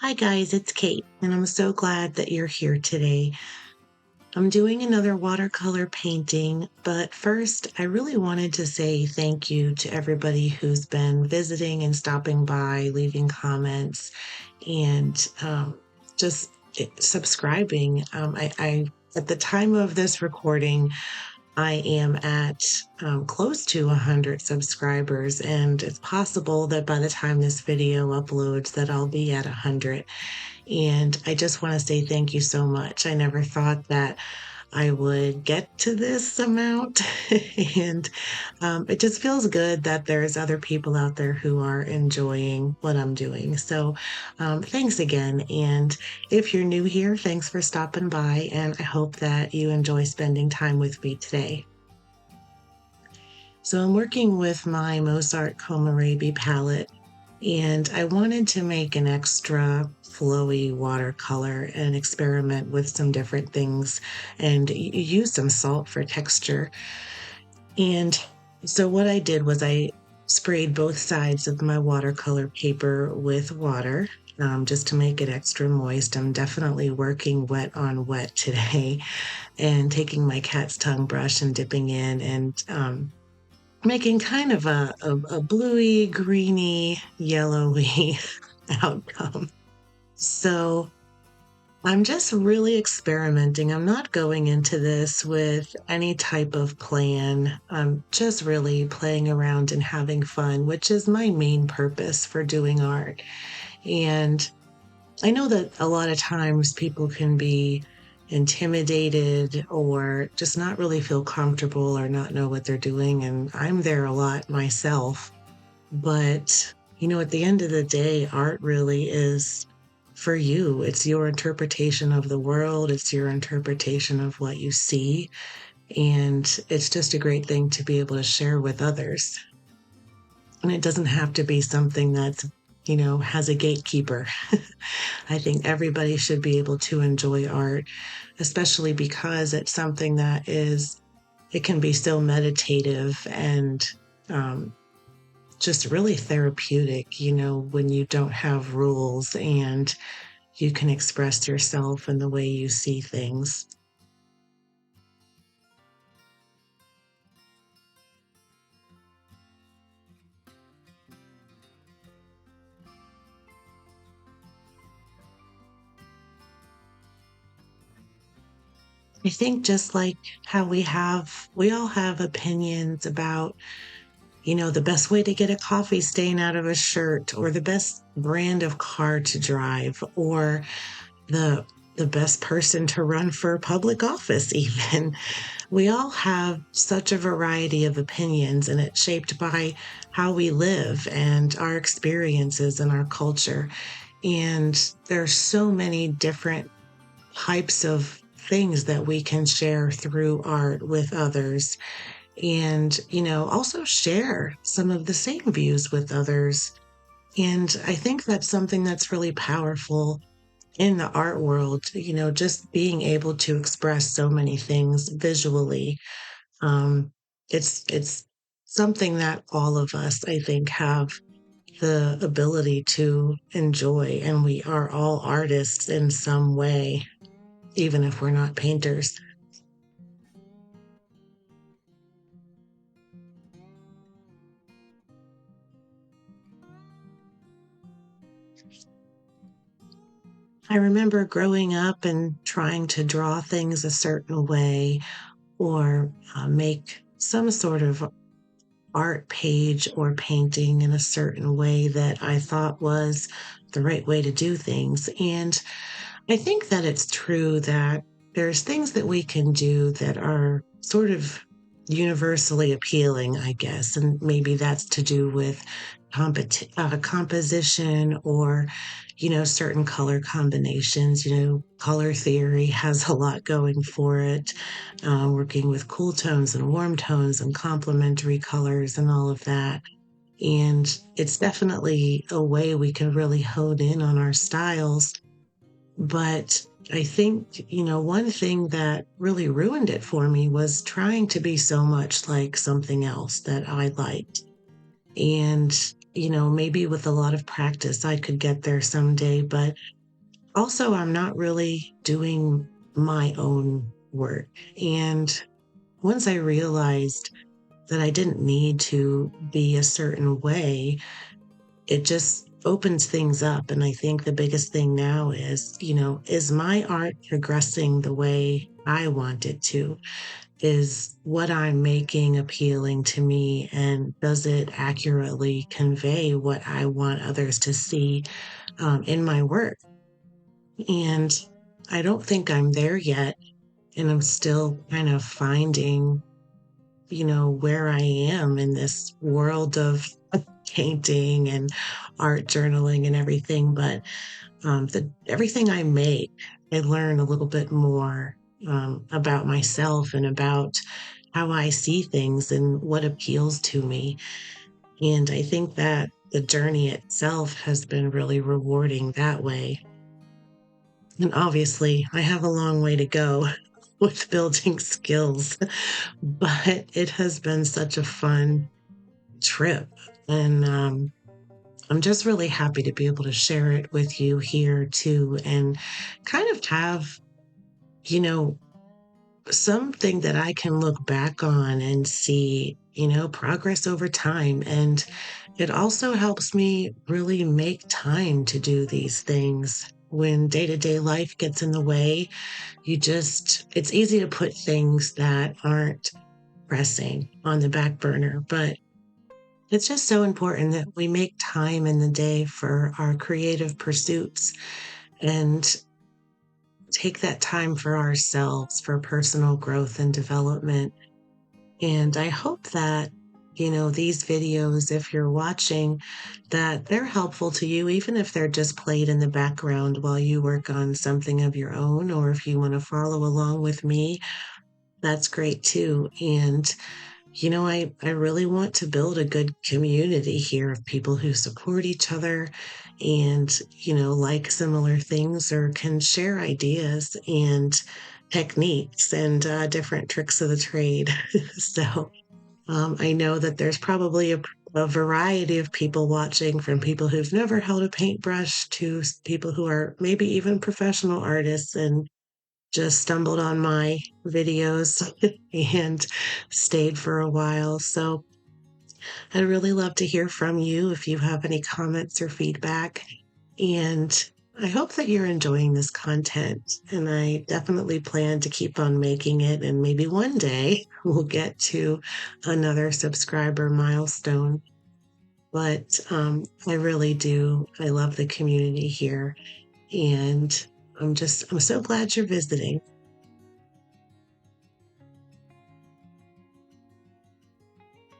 Hi guys, it's Kate, and I'm so glad that you're here today. I'm doing another watercolor painting, but first, I really wanted to say thank you to everybody who's been visiting and stopping by, leaving comments, and just subscribing. At the time of this recording, I am at close to 100 subscribers, and it's possible that by the time this video uploads that I'll be at 100. And I just want to say thank you so much. I never thought that I would get to this amount. and It just feels good that there's other people out there who are enjoying what I'm doing. So thanks again. And if you're new here, thanks for stopping by. And I hope that you enjoy spending time with me today. So I'm working with my Mozart Kohlrabi palette, and I wanted to make an extra flowy watercolor and experiment with some different things and use some salt for texture. And so what I did was I sprayed both sides of my watercolor paper with water. Just to make it extra moist. I'm definitely working wet on wet today and taking my cat's tongue brush and dipping in and making kind of a bluey, greeny, yellowy outcome. So I'm just really experimenting. I'm not going into this with any type of plan. I'm just really playing around and having fun, which is my main purpose for doing art. And I know that a lot of times people can be intimidated or just not really feel comfortable or not know what they're doing. And I'm there a lot myself. But, at the end of the day, art really is for you. It's your interpretation of the world, it's your interpretation of what you see. And it's just a great thing to be able to share with others. And it doesn't have to be something that's, has a gatekeeper. I think everybody should be able to enjoy art, especially because it's something it can be so meditative and just really therapeutic, when you don't have rules and you can express yourself in the way you see things. I think just like how we all have opinions about, the best way to get a coffee stain out of a shirt, or the best brand of car to drive, or the the best person to run for public office even. We all have such a variety of opinions, and it's shaped by how we live and our experiences and our culture. And there's so many different types of things that we can share through art with others, and also share some of the same views with others. And I think that's something that's really powerful in the art world, just being able to express so many things visually. It's something that all of us, I think, have the ability to enjoy, and we are all artists in some way, even if we're not painters. I remember growing up and trying to draw things a certain way, or make some sort of art page or painting in a certain way that I thought was the right way to do things. And I think that it's true that there's things that we can do that are sort of universally appealing, I guess. And maybe that's to do with composition, or, certain color combinations. Color theory has a lot going for it, working with cool tones and warm tones and complementary colors and all of that. And it's definitely a way we can really hone in on our styles. But I think, one thing that really ruined it for me was trying to be so much like something else that I liked. And maybe with a lot of practice, I could get there someday. But also, I'm not really doing my own work. And once I realized that I didn't need to be a certain way, it just opens things up. And I think the biggest thing now is my art progressing the way I want it to? Is what I'm making appealing to me? And does it accurately convey what I want others to see in my work? And I don't think I'm there yet. And I'm still kind of finding, where I am in this world of painting and art journaling and everything. But everything I make, I learn a little bit more about myself and about how I see things and what appeals to me. And I think that the journey itself has been really rewarding that way. And obviously, I have a long way to go with building skills, but it has been such a fun trip. And I'm just really happy to be able to share it with you here too, and kind of have, you know, something that I can look back on and see, progress over time. And it also helps me really make time to do these things. When day to day life gets in the way, it's easy to put things that aren't pressing on the back burner. But it's just so important that we make time in the day for our creative pursuits and take that time for ourselves, for personal growth and development. And I hope that, these videos, if you're watching, that they're helpful to you, even if they're just played in the background while you work on something of your own, or if you want to follow along with me, that's great too. And I really want to build a good community here of people who support each other and, like similar things or can share ideas and techniques and different tricks of the trade. So I know that there's probably a variety of people watching, from people who've never held a paintbrush to people who are maybe even professional artists and just stumbled on my videos and stayed for a while. So I'd really love to hear from you if you have any comments or feedback. And I hope that you're enjoying this content. And I definitely plan to keep on making it. And maybe one day we'll get to another subscriber milestone. But I really do. I love the community here. And I'm so glad you're visiting.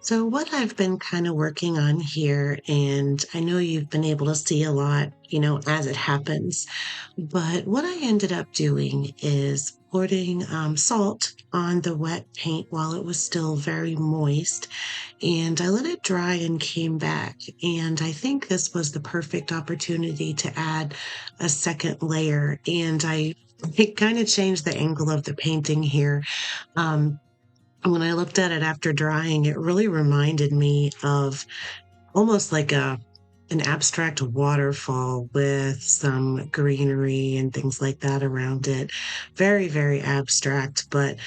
So, what I've been kind of working on here, and I know you've been able to see a lot, as it happens, but what I ended up doing is pouring salt on the wet paint while it was still very moist, and I let it dry and came back. And I think this was the perfect opportunity to add a second layer, and it kind of changed the angle of the painting here. Um, when I looked at it after drying, it really reminded me of almost like an abstract waterfall with some greenery and things like that around it. Very, very abstract, but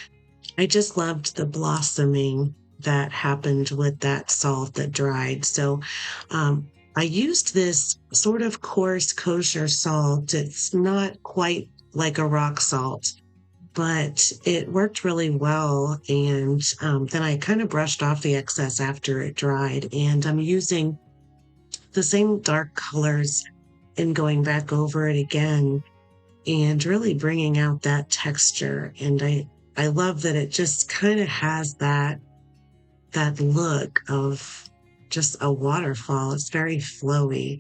I just loved the blossoming that happened with that salt that dried. So I used this sort of coarse kosher salt. It's not quite like a rock salt, but it worked really well. And then I kind of brushed off the excess after it dried. And I'm using the same dark colors and going back over it again and really bringing out that texture. And I love that it just kind of has that look of just a waterfall. It's very flowy.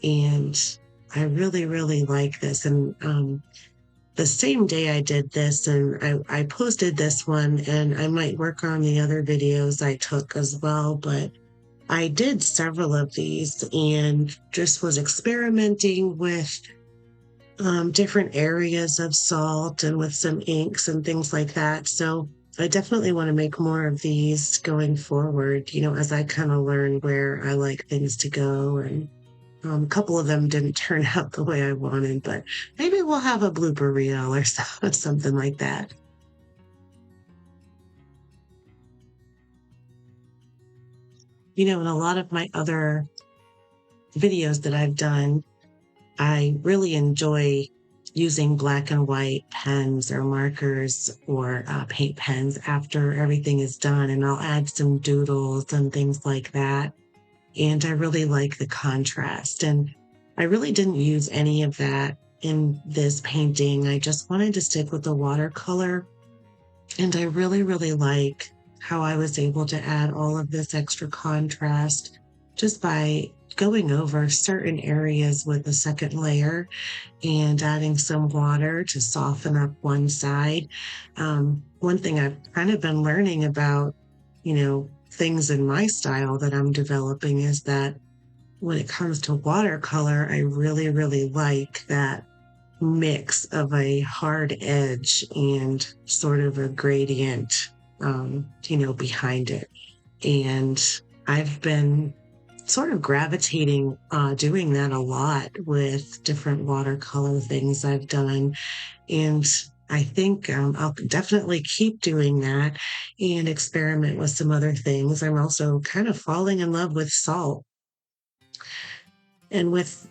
And I really, really like this. And the same day I did this, and I posted this one, and I might work on the other videos I took as well, but I did several of these and just was experimenting with different areas of salt and with some inks and things like that. So I definitely want to make more of these going forward, as I kind of learn where I like things to go. And a couple of them didn't turn out the way I wanted, but maybe we'll have a blooper reel or something like that. In a lot of my other videos that I've done, I really enjoy using black and white pens or markers or paint pens after everything is done. And I'll add some doodles and things like that. And I really like the contrast. And I really didn't use any of that in this painting. I just wanted to stick with the watercolor. And I really, really like how I was able to add all of this extra contrast just by going over certain areas with a second layer and adding some water to soften up one side. One thing I've kind of been learning about, things in my style that I'm developing is that when it comes to watercolor, I really, really like that mix of a hard edge and sort of a gradient, behind it. And I've been sort of gravitating, doing that a lot with different watercolor things I've done. And I think I'll definitely keep doing that and experiment with some other things. I'm also kind of falling in love with salt and with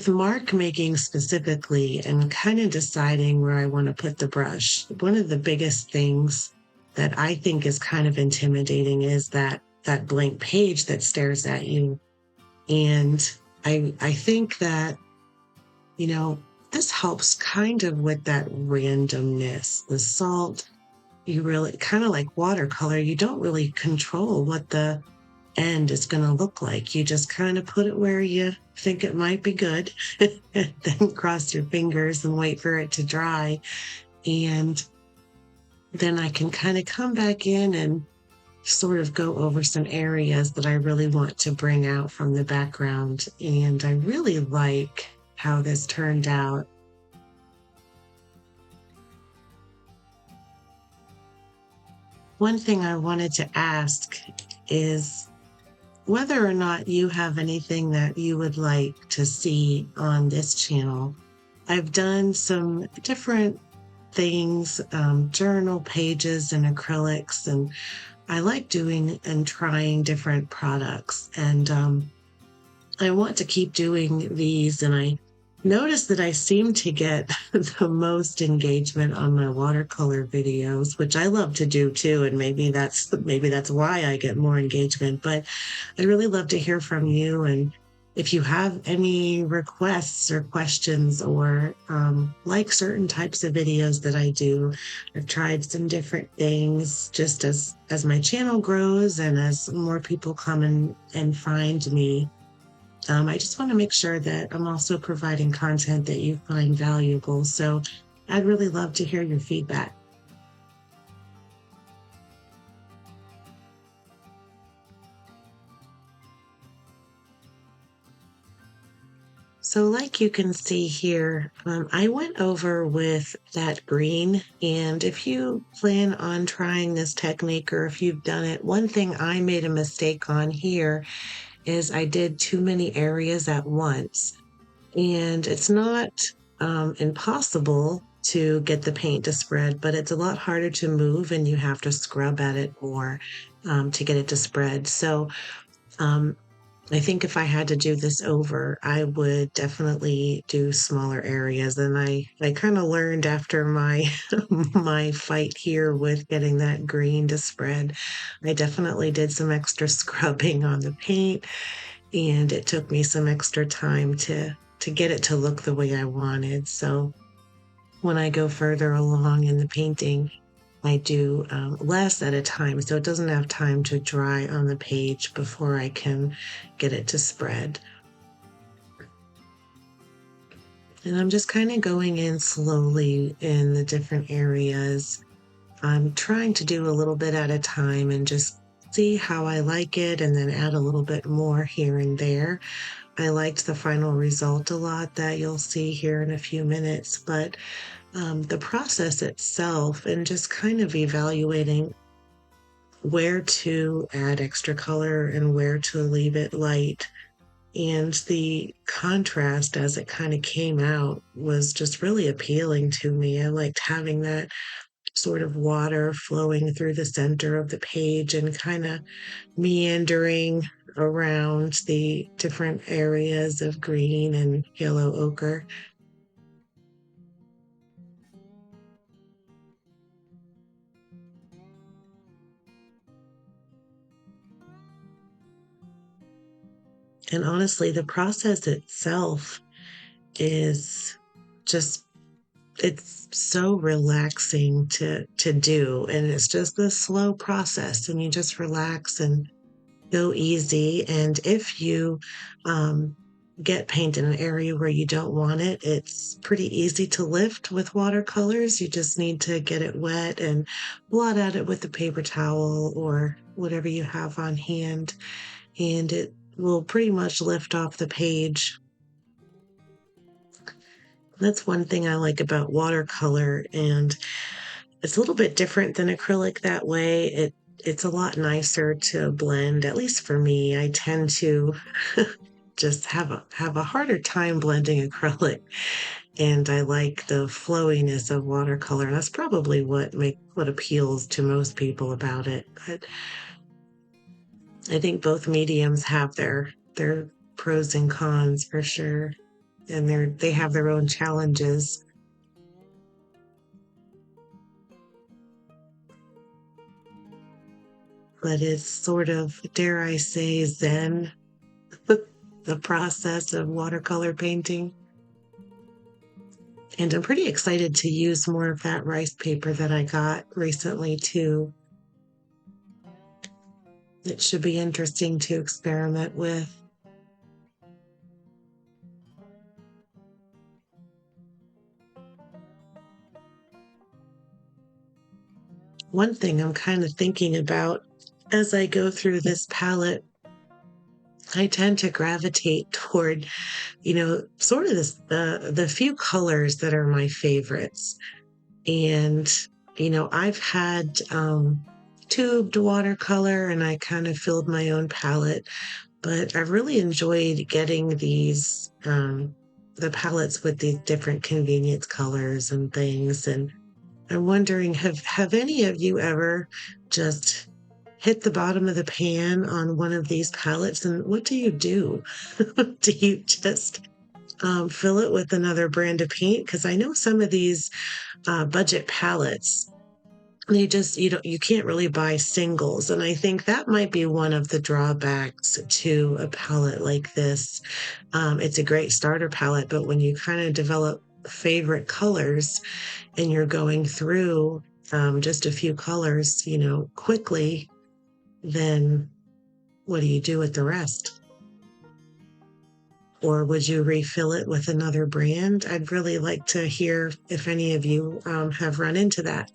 mark making specifically and kind of deciding where I want to put the brush. One of the biggest things that I think is kind of intimidating is that blank page that stares at you. And I think that, you know, this helps kind of with that randomness. The salt, you really kind of like watercolor, you don't really control what the end is going to look like. You just kind of put it where you think it might be good, and then cross your fingers and wait for it to dry. And then I can kind of come back in and sort of go over some areas that I really want to bring out from the background. And I really like how this turned out. One thing I wanted to ask is whether or not you have anything that you would like to see on this channel. I've done some different things, journal pages and acrylics, and I like doing and trying different products. And I want to keep doing these, and I notice that I seem to get the most engagement on my watercolor videos, which I love to do too, and maybe that's why I get more engagement. But I'd really love to hear from you, and if you have any requests or questions or like certain types of videos that I do. I've tried some different things just as my channel grows and as more people come and find me. I just want to make sure that I'm also providing content that you find valuable. So I'd really love to hear your feedback. So like you can see here, I went over with that green. And if you plan on trying this technique or if you've done it, one thing I made a mistake on here is I did too many areas at once. And it's not impossible to get the paint to spread, but it's a lot harder to move and you have to scrub at it more to get it to spread. So um, I think if I had to do this over, I would definitely do smaller areas. And I kind of learned after my my fight here with getting that green to spread. I definitely did some extra scrubbing on the paint, and it took me some extra time to get it to look the way I wanted. So when I go further along in the painting, I do less at a time, so it doesn't have time to dry on the page before I can get it to spread. And I'm just kind of going in slowly in the different areas. I'm trying to do a little bit at a time and just see how I like it and then add a little bit more here and there. I liked the final result a lot that you'll see here in a few minutes, but the process itself and just kind of evaluating where to add extra color and where to leave it light. And the contrast as it kind of came out was just really appealing to me. I liked having that sort of water flowing through the center of the page and kind of meandering around the different areas of green and yellow ochre. And honestly, the process itself is just it's so relaxing to do, and it's just this slow process and you just relax and go easy. And if you um, get paint in an area where you don't want it, it's pretty easy to lift with watercolors. You just need to get it wet and blot at it with a paper towel or whatever you have on hand, and it will pretty much lift off the page. That's one thing I like about watercolor, and it's a little bit different than acrylic that way. It's a lot nicer to blend, at least for me. I tend to just have a harder time blending acrylic, and I like the flowiness of watercolor. And that's probably what appeals to most people about it. But I think both mediums have their pros and cons for sure, and they have their own challenges. But it's sort of, dare I say, zen, the process of watercolor painting. And I'm pretty excited to use more of that rice paper that I got recently, too. It should be interesting to experiment with. One thing I'm kind of thinking about as I go through this palette, I tend to gravitate toward, sort of the few colors that are my favorites. And, I've had tubed watercolor and I kind of filled my own palette, but I really enjoyed getting the palettes with these different convenience colors and things. And I'm wondering, have any of you ever just hit the bottom of the pan on one of these palettes? And what do you do? Do you just fill it with another brand of paint? Because I know some of these budget palettes, you can't really buy singles, and I think that might be one of the drawbacks to a palette like this. It's a great starter palette, but when you kind of develop favorite colors and you're going through just a few colors, quickly, then what do you do with the rest? Or would you refill it with another brand? I'd really like to hear if any of you have run into that.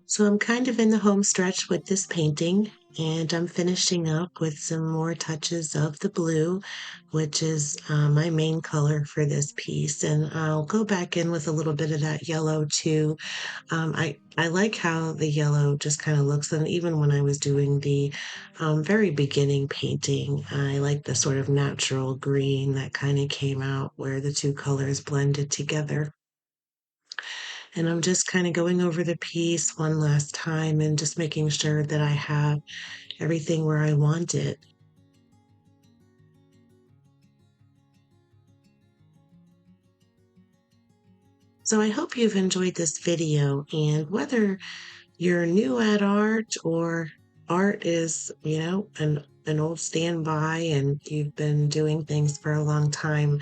So I'm kind of in the home stretch with this painting, and I'm finishing up with some more touches of the blue, which is my main color for this piece. And I'll go back in with a little bit of that yellow too. I like how the yellow just kind of looks, and even when I was doing the very beginning painting, I like the sort of natural green that kind of came out where the two colors blended together. And I'm just kind of going over the piece one last time and just making sure that I have everything where I want it. So I hope you've enjoyed this video, and whether you're new at art or art is, an old standby and you've been doing things for a long time,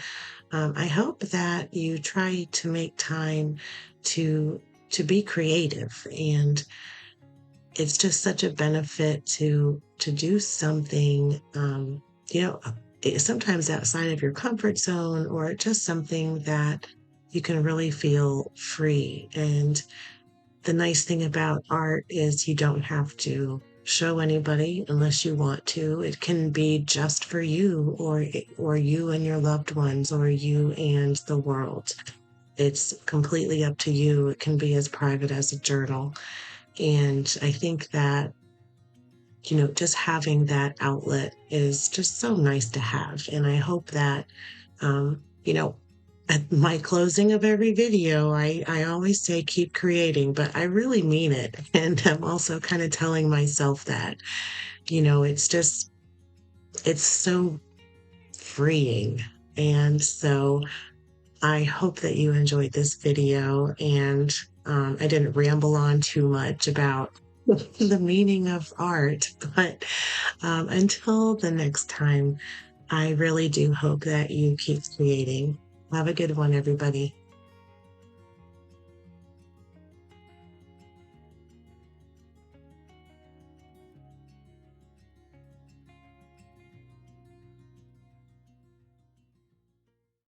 I hope that you try to make time to to be creative. And it's just such a benefit to do something, sometimes outside of your comfort zone, or just something that you can really feel free. And the nice thing about art is you don't have to show anybody unless you want to. It can be just for you or you and your loved ones or you and the world. It's completely up to you. It can be as private as a journal. And I think that, just having that outlet is just so nice to have. And I hope that, um, you know, at my closing of every video, I always say keep creating, but I really mean it. And I'm also kind of telling myself that, it's so freeing. And so I hope that you enjoyed this video and I didn't ramble on too much about the meaning of art, but until the next time, I really do hope that you keep creating. Have a good one, everybody.